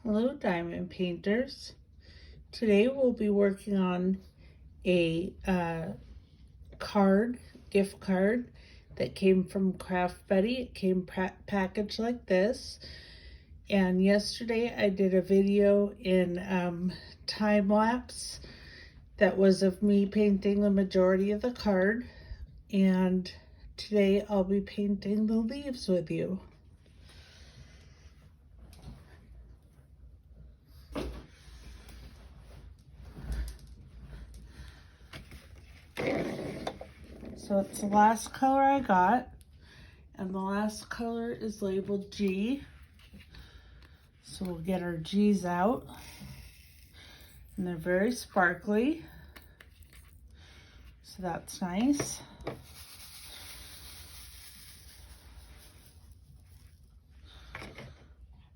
Hello, diamond painters. Today we'll be working on a gift card that came from Craft Buddy. It came packaged like this. And yesterday I did a video in time lapse that was of me painting the majority of the card. And today I'll be painting the leaves with you. So it's the last color I got, and the last color is labeled G. So we'll get our G's out, and they're very sparkly, so that's nice.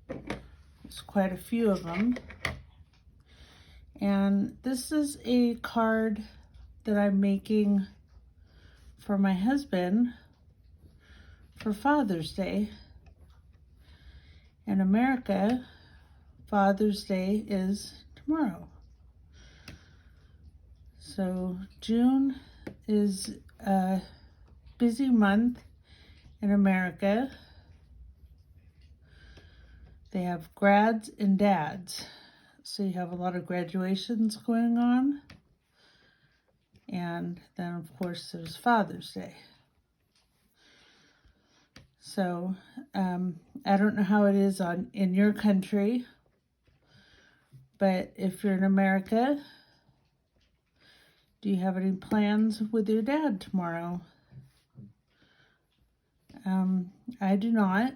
There's quite a few of them. And this is a card that I'm making for my husband for Father's Day. In America, Father's Day is tomorrow. So June is a busy month in America. They have grads and dads. So you have a lot of graduations going on. And then, of course, there's Father's Day. So I don't know how it is in your country, but if you're in America, do you have any plans with your dad tomorrow? I do not.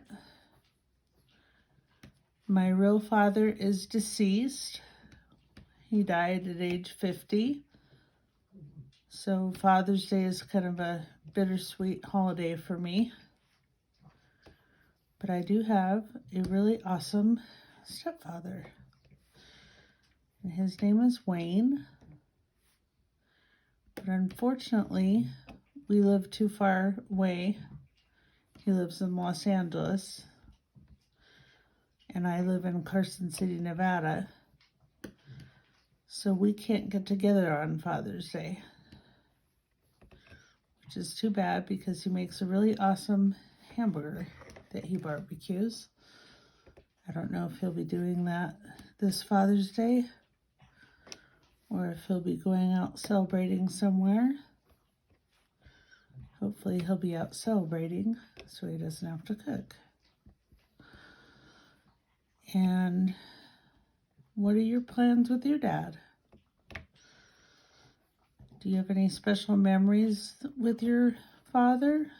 My real father is deceased. He died at age 50. So Father's Day is kind of a bittersweet holiday for me. But I do have a really awesome stepfather. And his name is Wayne. But unfortunately, we live too far away. He lives in Los Angeles. And I live in Carson City, Nevada. So we can't get together on Father's Day. Which is too bad because he makes a really awesome hamburger that he barbecues. I don't know if he'll be doing that this Father's Day or if he'll be going out celebrating somewhere. Hopefully he'll be out celebrating so he doesn't have to cook. And what are your plans with your dad? Do you have any special memories with your father?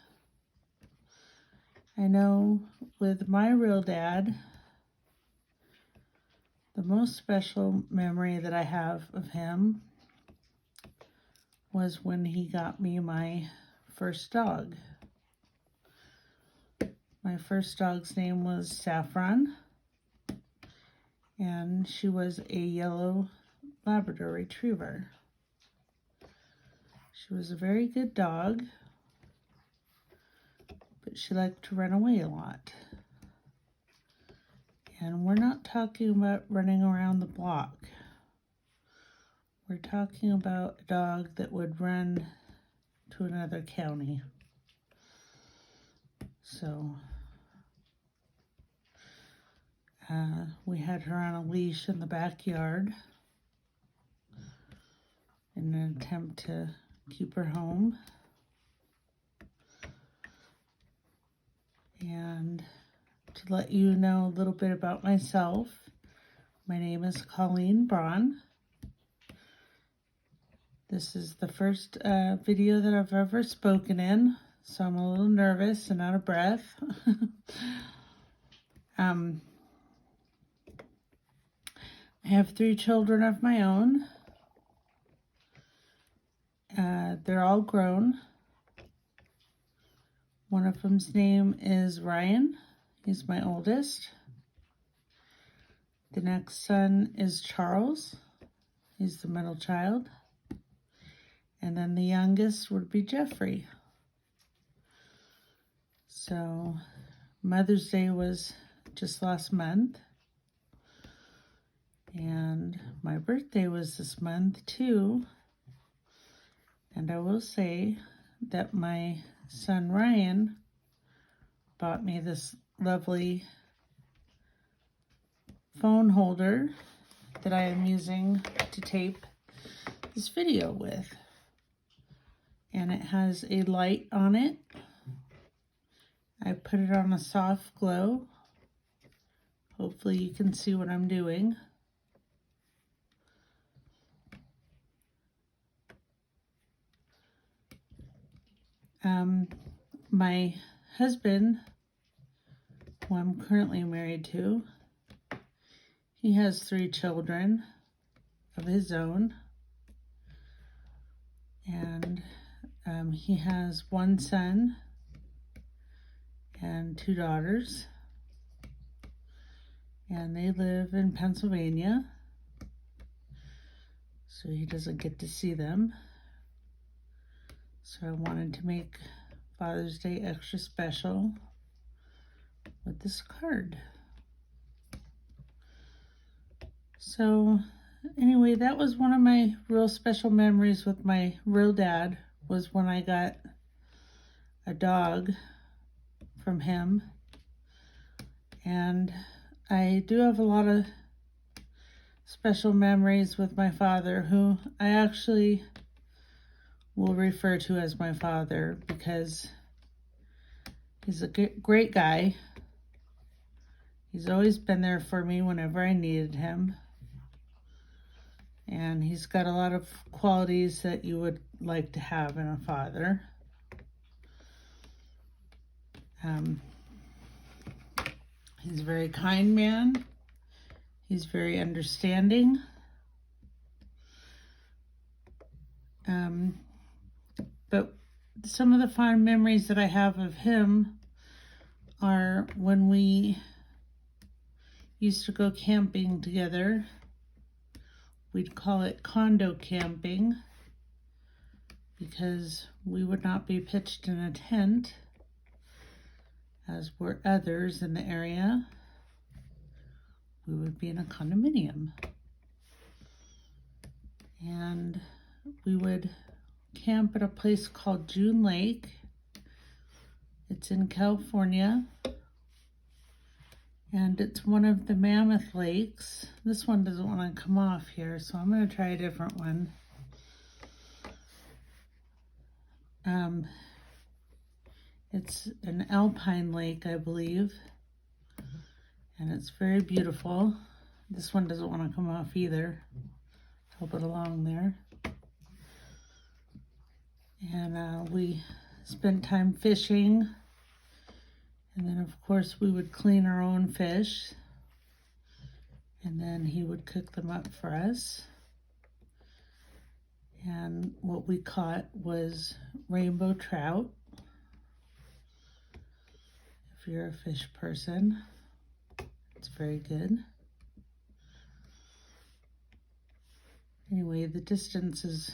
I know with my real dad, the most special memory that I have of him was when he got me my first dog. My first dog's name was Saffron, and she was a yellow Labrador Retriever. She was a very good dog, but she liked to run away a lot. And we're not talking about running around the block. We're talking about a dog that would run to another county. So we had her on a leash in the backyard in an attempt to keep her home. And to let you know a little bit about myself, my name is Colleen Braun. This is the first video that I've ever spoken in, so I'm a little nervous and out of breath. I have 3 children of my own. They're all grown. One of them's name is Ryan. He's my oldest. The next son is Charles. He's the middle child. And then the youngest would be Jeffrey. So Mother's Day was just last month. And my birthday was this month too. And I will say that my son Ryan bought me this lovely phone holder that I am using to tape this video with. And it has a light on it. I put it on a soft glow. Hopefully you can see what I'm doing. My husband, who I'm currently married to, he has 3 children of his own. And he has 1 son and 2 daughters. And they live in Pennsylvania, so he doesn't get to see them. So I wanted to make Father's Day extra special with this card. So anyway, that was one of my real special memories with my real dad, was when I got a dog from him. And I do have a lot of special memories with my father, who I actually will refer to as my father because he's a great guy. He's always been there for me whenever I needed him. And he's got a lot of qualities that you would like to have in a father. He's a very kind man. He's very understanding. But some of the fond memories that I have of him are when we used to go camping together. We'd call it condo camping because we would not be pitched in a tent, as were others in the area. We would be in a condominium. And we would camp at a place called June Lake. It's in California. And it's one of the Mammoth Lakes. This one doesn't want to come off here, so I'm going to try a different one. It's an alpine lake, I believe. And it's very beautiful. This one doesn't want to come off either. Help it along there. And we spent time fishing. And then, of course, we would clean our own fish. And then he would cook them up for us. And what we caught was rainbow trout. If you're a fish person, it's very good. Anyway, the distance is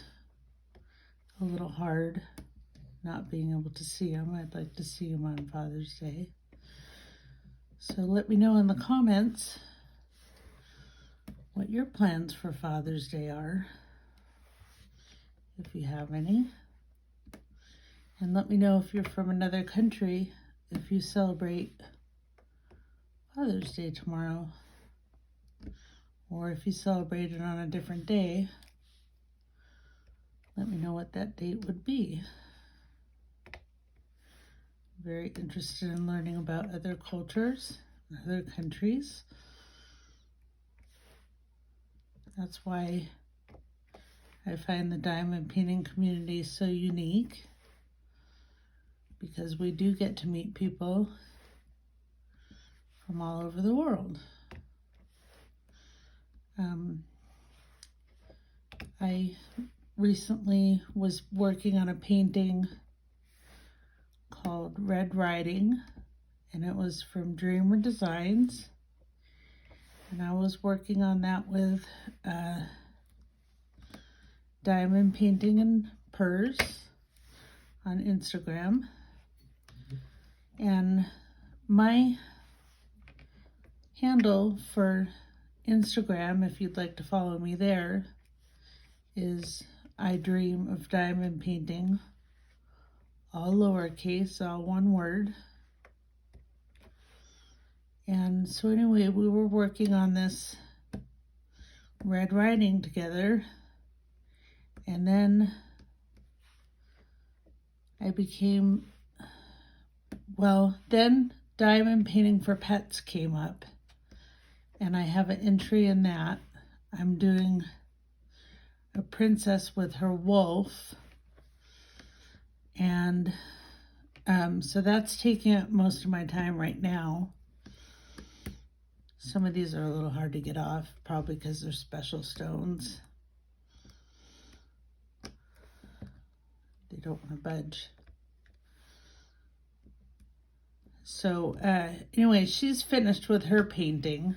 a little hard, not being able to see him. I'd like to see him on Father's Day. So let me know in the comments what your plans for Father's Day are, if you have any. And let me know if you're from another country, if you celebrate Father's Day tomorrow, or if you celebrate it on a different day. Let me know what that date would be. Very interested in learning about other cultures, other countries. That's why I find the diamond painting community so unique, because we do get to meet people from all over the world. I recently was working on a painting called Red Riding, and it was from Dreamer Designs. And I was working on that with diamond painting and purse on Instagram. And my handle for Instagram, if you'd like to follow me there, is I Dream of Diamond Painting, all lowercase, all one word. And so anyway, we were working on this red writing together, and then then Diamond Painting for Pets came up, and I have an entry in that. I'm doing a princess with her wolf, and so that's taking up most of my time right now. Some of these are a little hard to get off, probably because they're special stones. They don't want to budge. So anyway, she's finished with her painting.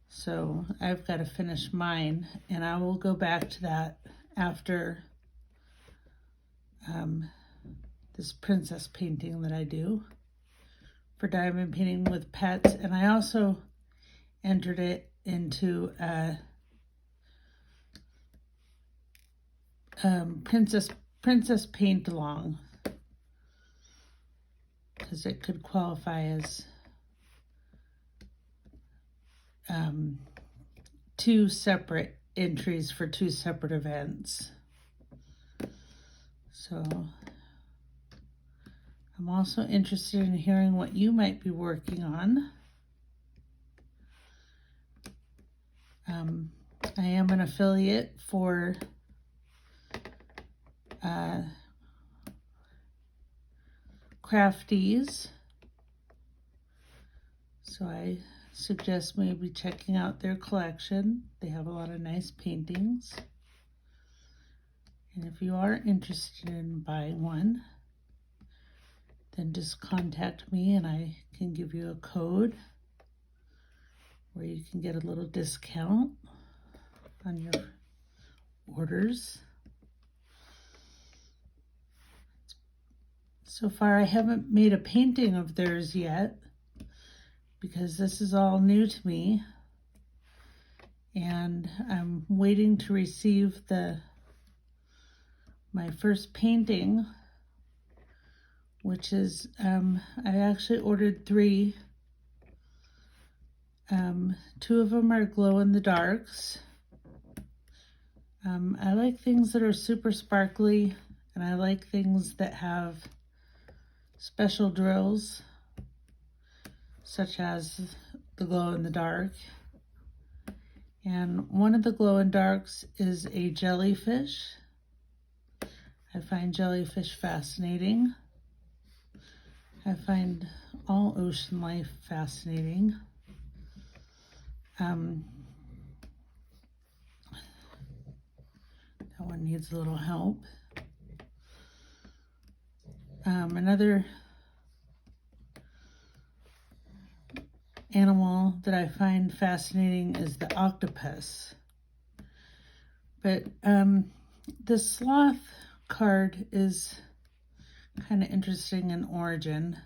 So I've got to finish mine, and I will go back to that after this princess painting that I do for Diamond Painting with Pets. And I also entered it into princess paint along, because it could qualify as two separate entries for two separate events. So I'm also interested in hearing what you might be working on. I am an affiliate for Crafties, so I suggest maybe checking out their collection. They have a lot of nice paintings. And if you are interested in buying one, then just contact me and I can give you a code where you can get a little discount on your orders. So far, I haven't made a painting of theirs yet, because this is all new to me, and I'm waiting to receive my first painting, which is I actually ordered 3. 2 of them are glow in the darks. I like things that are super sparkly, and I like things that have special drills, such as the glow in the dark. And one of the glow in darks is a jellyfish. I find jellyfish fascinating. I find all ocean life fascinating. That one needs a little help. Another animal that I find fascinating is the octopus. But the sloth card is kind of interesting in origin.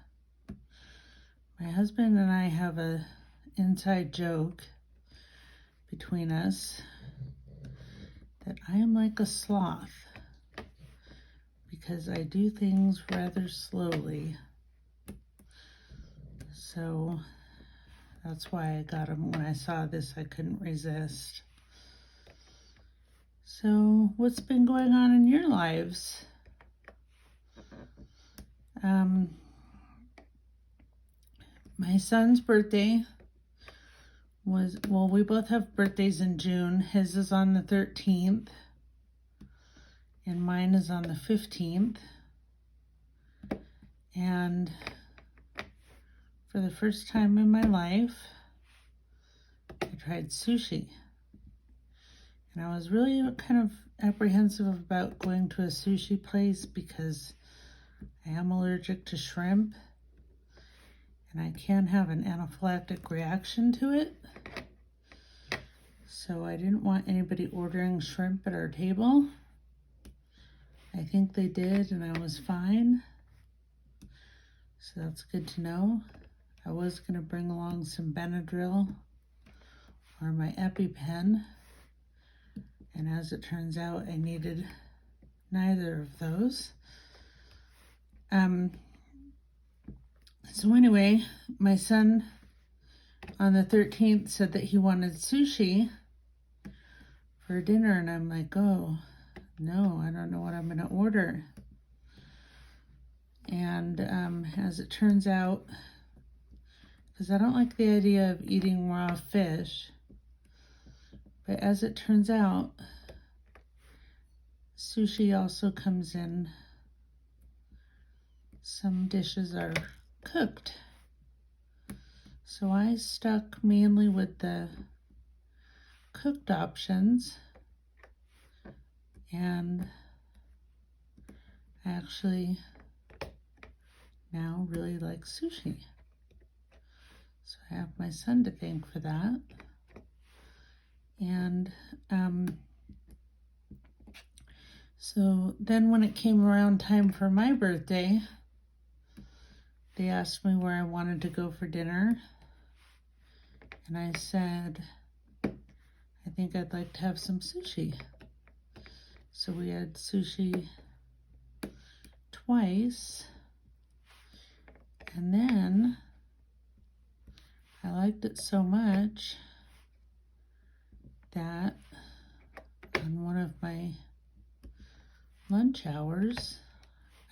My husband and I have a inside joke between us that I am like a sloth, because I do things rather slowly. So that's why I got them. When I saw this, I couldn't resist. So what's been going on in your lives? My son's birthday was, well, we both have birthdays in June. His is on the 13th, and mine is on the 15th. And for the first time in my life, I tried sushi. And I was really kind of apprehensive about going to a sushi place because I am allergic to shrimp, and I can have an anaphylactic reaction to it. So I didn't want anybody ordering shrimp at our table. I think they did, and I was fine. So that's good to know. I was going to bring along some Benadryl or my EpiPen. And as it turns out, I needed neither of those. So anyway, my son on the 13th said that he wanted sushi for dinner, and I'm like, oh, no, I don't know what I'm going to order. And as it turns out, because I don't like the idea of eating raw fish, but as it turns out, sushi also comes in, some dishes are cooked. So I stuck mainly with the cooked options, and I actually now really like sushi. So I have my son to thank for that. And so then when it came around time for my birthday, they asked me where I wanted to go for dinner. And I said, I think I'd like to have some sushi. So we had sushi twice. And then I liked it so much that on one of my lunch hours,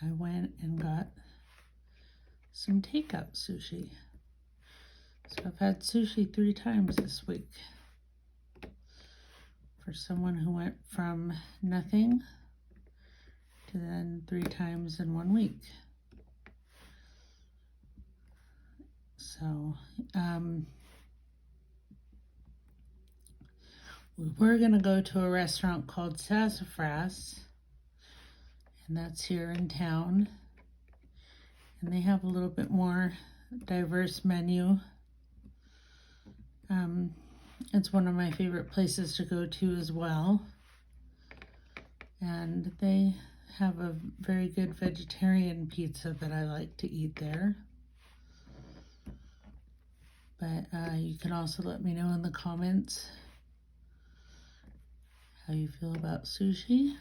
I went and got some takeout sushi. So I've had sushi 3 times this week. For someone who went from nothing to then 3 times in 1 week. So, we were going to go to a restaurant called Sassafras, and that's here in town. And they have a little bit more diverse menu. It's one of my favorite places to go to as well. And they have a very good vegetarian pizza that I like to eat there. But you can also let me know in the comments how you feel about sushi,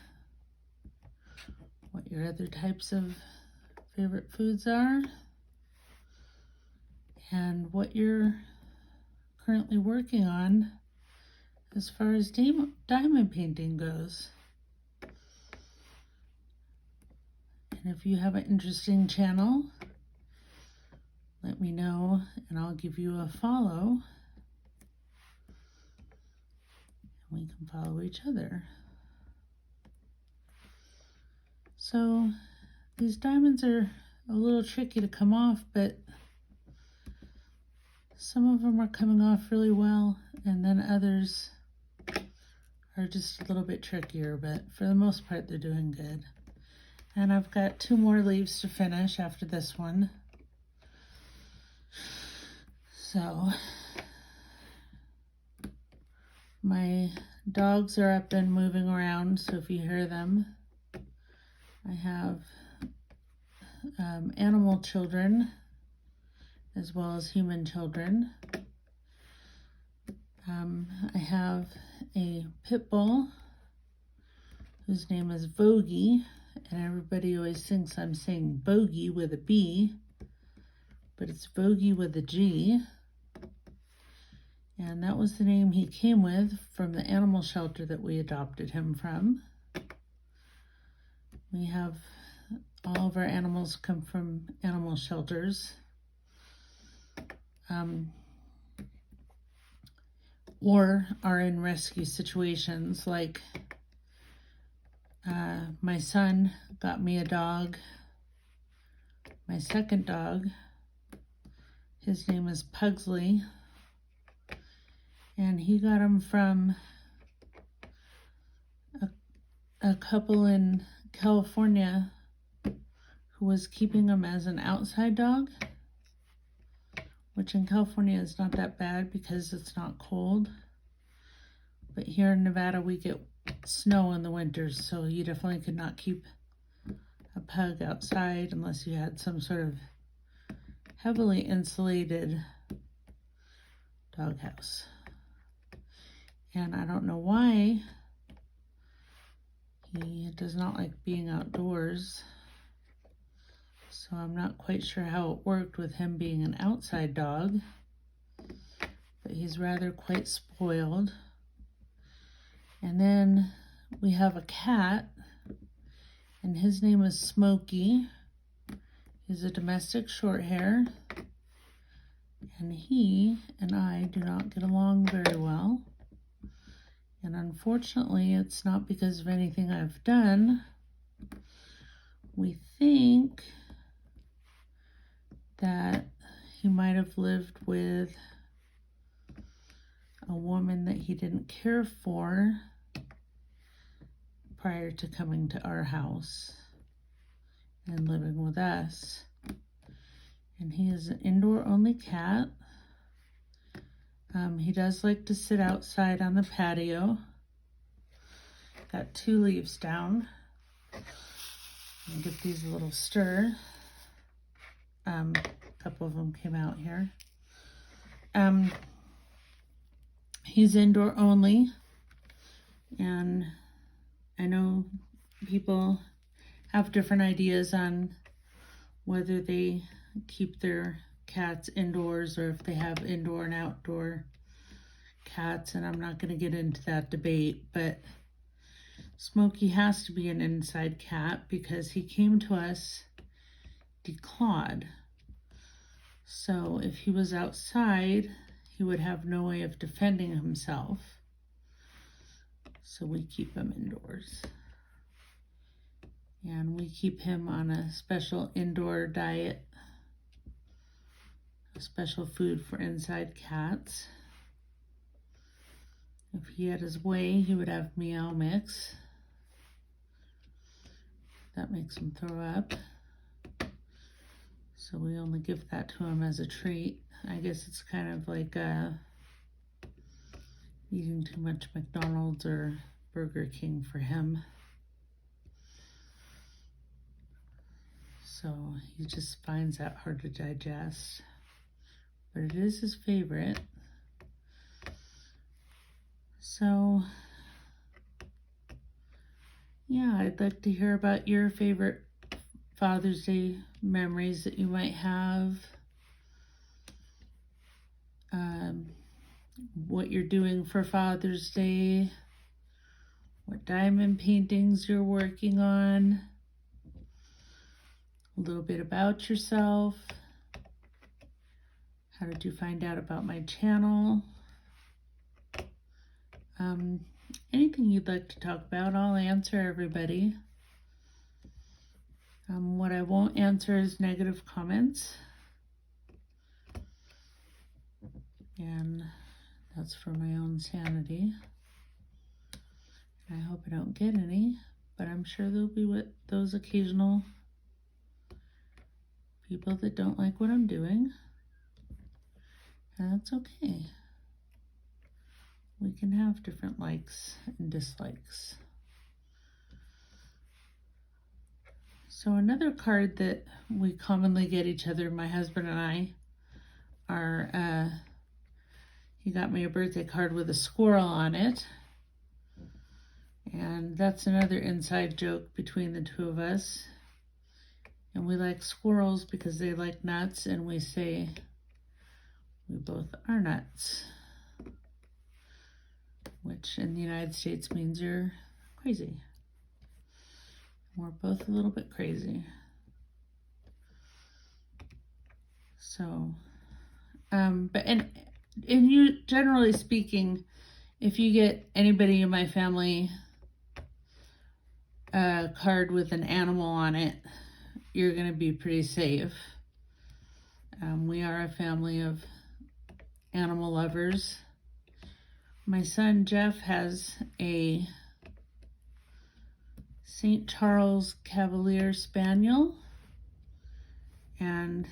what your other types of favorite foods are, and what you're currently working on as far as diamond painting goes. And if you have an interesting channel, let me know and I'll give you a follow. And we can follow each other. So these diamonds are a little tricky to come off, but some of them are coming off really well, and then others are just a little bit trickier, but for the most part they're doing good. And I've got 2 more leaves to finish after this one. So my dogs are up and moving around, so if you hear them, I have animal children as well as human children. I have a pit bull whose name is Vogie, and everybody always thinks I'm saying bogey with a B, but it's Vogie with a G. And that was the name he came with from the animal shelter that we adopted him from. We have all of our animals come from animal shelters. Or are in rescue situations, like my son got me a dog, my second dog. His name is Pugsley, and he got him from a couple in California who was keeping him as an outside dog, which in California is not that bad because it's not cold. But here in Nevada, we get snow in the winters, so you definitely could not keep a pug outside unless you had some sort of heavily insulated doghouse. and I don't know why he does not like being outdoors. So I'm not quite sure how it worked with him being an outside dog, but he's rather quite spoiled. And then we have a cat, and his name is Smokey. He's a domestic short hair, and he and I do not get along very well. And unfortunately, it's not because of anything I've done. We think that he might have lived with a woman that he didn't care for prior to coming to our house and living with us. And he is an indoor-only cat. He does like to sit outside on the patio. Got 2 leaves down. And get these a little stir. A couple of them came out here. He's indoor only, and I know people have different ideas on whether they keep their cats indoors or if they have indoor and outdoor cats, and I'm not going to get into that debate, but Smokey has to be an inside cat because he came to us declawed. So if he was outside, he would have no way of defending himself. So we keep him indoors. And we keep him on a special indoor diet, a special food for inside cats. If he had his way, he would have Meow Mix. That makes him throw up. So we only give that to him as a treat. I guess it's kind of like eating too much McDonald's or Burger King for him. So he just finds that hard to digest. But it is his favorite. So, yeah, I'd like to hear about your favorite Father's Day memories that you might have. What you're doing for Father's Day. What diamond paintings you're working on. A little bit about yourself. How did you find out about my channel? Anything you'd like to talk about, I'll answer everybody. What I won't answer is negative comments. And that's for my own sanity. I hope I don't get any, but I'm sure there'll be those occasional people that don't like what I'm doing. And that's okay. We can have different likes and dislikes. So another card that we commonly get each other, my husband and I, are, he got me a birthday card with a squirrel on it. And that's another inside joke between the two of us. And we like squirrels because they like nuts, and we say we both are nuts. Which in the United States means you're crazy. We're both a little bit crazy. So, and you, generally speaking, if you get anybody in my family a card with an animal on it, you're going to be pretty safe. We are a family of animal lovers. My son Jeff has a St. Charles Cavalier Spaniel, and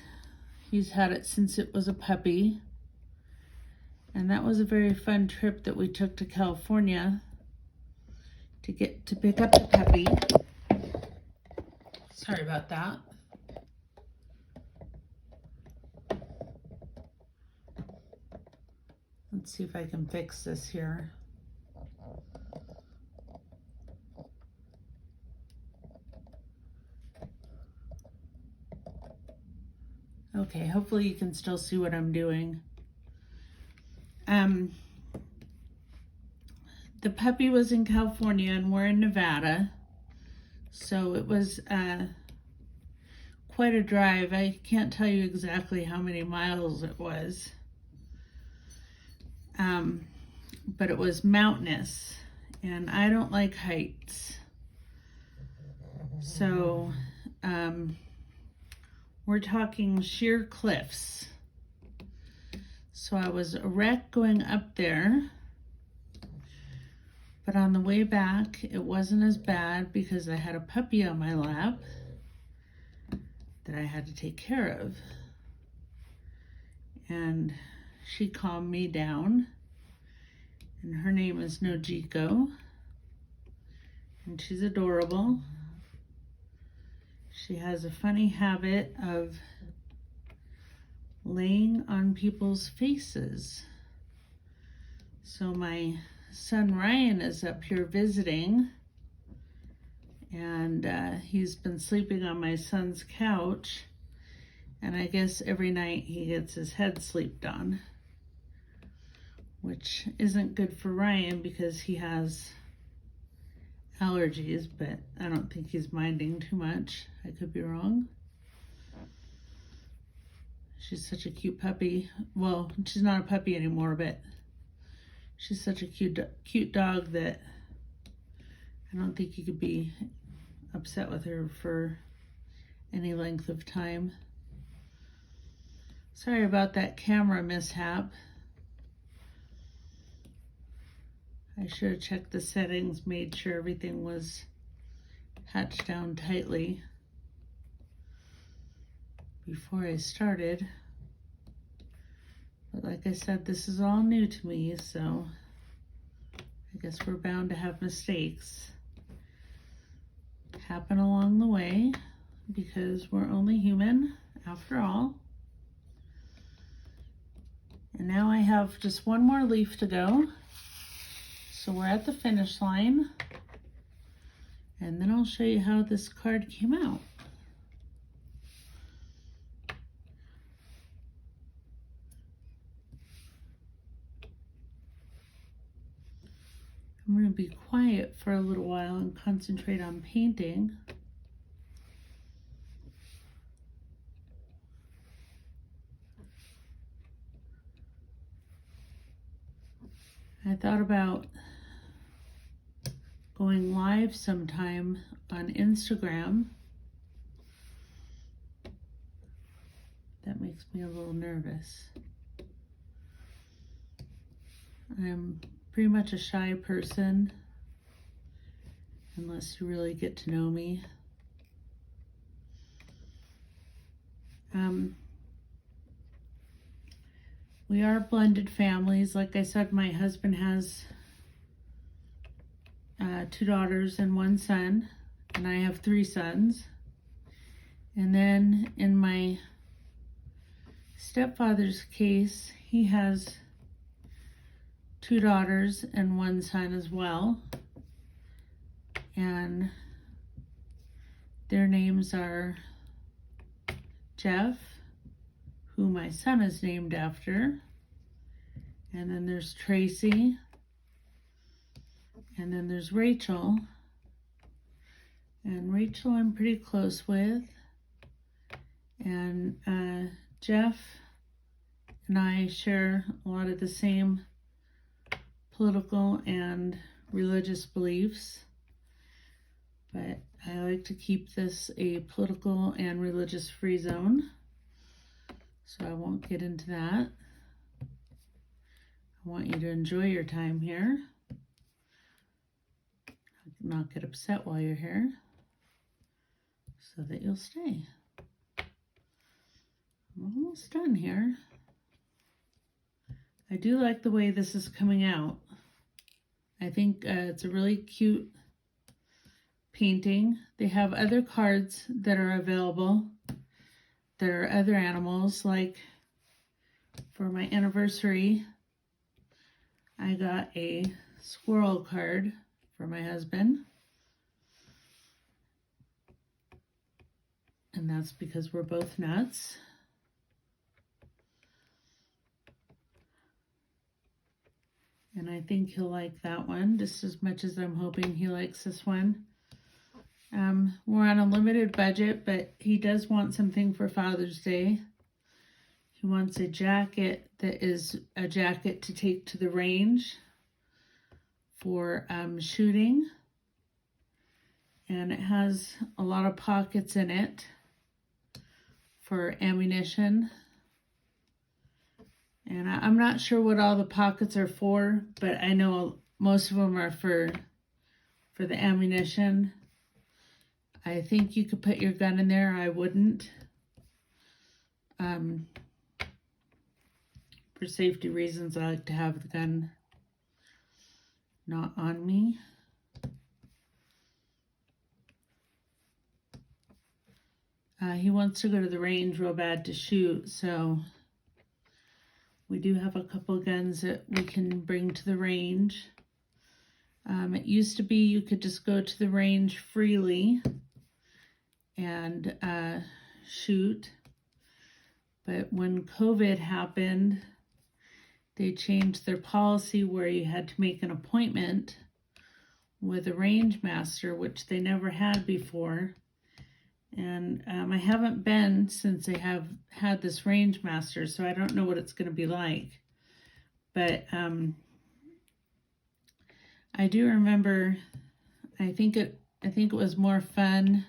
he's had it since it was a puppy. And that was a very fun trip that we took to California to pick up the puppy. Sorry about that. Let's see if I can fix this here. Okay, hopefully you can still see what I'm doing. The puppy was in California and we're in Nevada. So it was quite a drive. I can't tell you exactly how many miles it was. But it was mountainous and I don't like heights. So we're talking sheer cliffs. So I was a wreck going up there, but on the way back, it wasn't as bad because I had a puppy on my lap that I had to take care of. And she calmed me down, and her name is Nojiko, and she's adorable. She has a funny habit of laying on people's faces. So my son Ryan is up here visiting, and he's been sleeping on my son's couch, and I guess every night he gets his head sleeped on, which isn't good for Ryan because he has allergies, but I don't think he's minding too much. I could be wrong. She's such a cute puppy. Well, she's not a puppy anymore, but she's such a cute dog that I don't think you could be upset with her for any length of time. Sorry about that camera mishap. I should have checked the settings, made sure everything was hatched down tightly before I started. But like I said, this is all new to me, so I guess we're bound to have mistakes happen along the way because we're only human after all. And now I have just one more leaf to go. So we're at the finish line. And then I'll show you how this card came out. I'm going to be quiet for a little while and concentrate on painting. I thought about going live sometime on Instagram. That makes me a little nervous. I'm pretty much a shy person, unless you really get to know me. We are blended families. Like I said, my husband has 2 daughters and 1 son, and I have 3 sons. And then in my stepfather's case, he has 2 daughters and 1 son as well. And their names are Jeff, who my son is named after. And then there's Tracy. And then there's Rachel. And Rachel I'm pretty close with. And Jeff and I share a lot of the same political and religious beliefs. But I like to keep this a political and religious free zone. So I won't get into that. I want you to enjoy your time here. Not get upset while you're here, so that you'll stay. I'm almost done here. I do like the way this is coming out. I think it's a really cute painting. They have other cards that are available. There are other animals, like for my anniversary, I got a squirrel card for my husband. And that's because we're both nuts. And I think he'll like that one just as much as I'm hoping he likes this one. We're on a limited budget, but he does want something for Father's Day. He wants a jacket that is a jacket to take to the range for shooting. And it has a lot of pockets in it for ammunition. And I'm not sure what all the pockets are for, but I know most of them are for the ammunition. I think you could put your gun in there. I wouldn't. For safety reasons, I like to have the gun not on me. He wants to go to the range real bad to shoot, so we do have a couple of guns that we can bring to the range. It used to be you could just go to the range freely and shoot, but when COVID happened, they changed their policy where you had to make an appointment with a range master, which they never had before. And I haven't been since they have had this range master, so I don't know what it's going to be like. But I do remember, I think it was more fun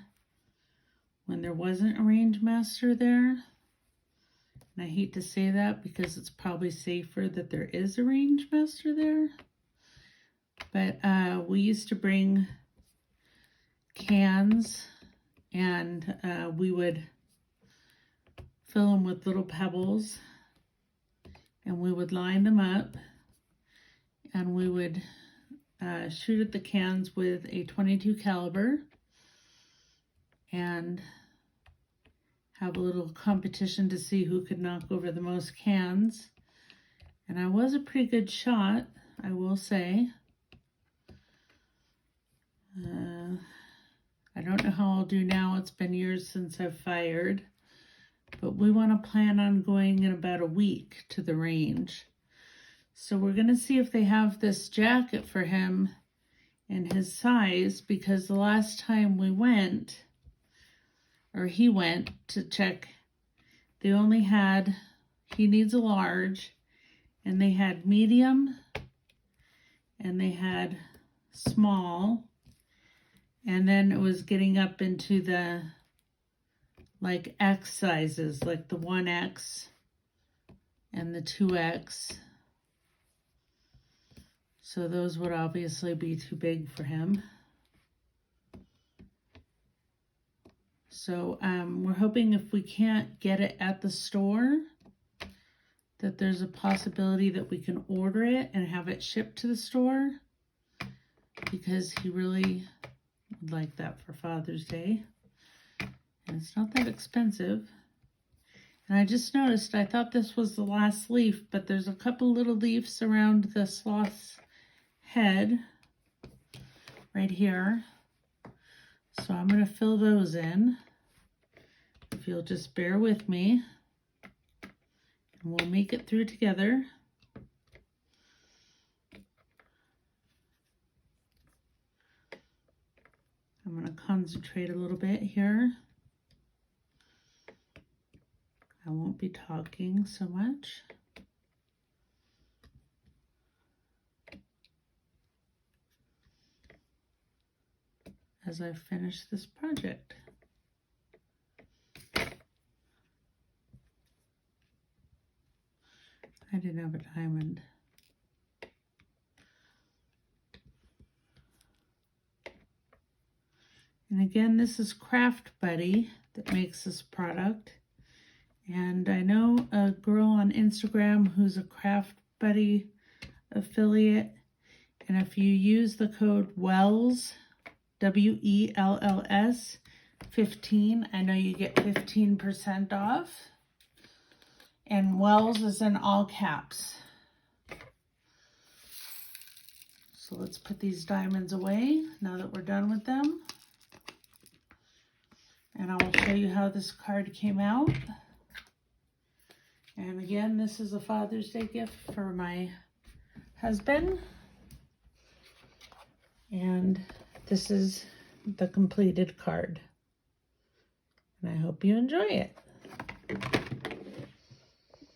when there wasn't a range master there. And I hate to say that because it's probably safer that there is a range master there. But we used to bring cans, and we would fill them with little pebbles, and we would line them up, and we would shoot at the cans with a .22 caliber and have a little competition to see who could knock over the most cans. And I was a pretty good shot, I will say. I don't know how I'll do now. It's been years since I've fired. But we want to plan on going in about a week to the range. So we're going to see if they have this jacket for him in his size, because the last time we went, or he went to check, they only had, he needs a large, and they had medium, and they had small, and then it was getting up into the like X sizes, like the 1X and the 2X. So those would obviously be too big for him. So we're hoping if we can't get it at the store, that there's a possibility that we can order it and have it shipped to the store, because he really would like that for Father's Day. And it's not that expensive. And I just noticed, I thought this was the last leaf, but there's a couple little leaves around the sloth's head right here. So I'm going to fill those in. If you'll just bear with me, and we'll make it through together. I'm going to concentrate a little bit here. I won't be talking so much. As I finish this project. I didn't have a diamond. And again, this is Craft Buddy that makes this product. And I know a girl on Instagram who's a Craft Buddy affiliate. And if you use the code WELLS, WELLS 15, I know you get 15% off. And Wells is in all caps. So let's put these diamonds away now that we're done with them. And I will show you how this card came out. And again, this is a Father's Day gift for my husband. And this is the completed card. And I hope you enjoy it.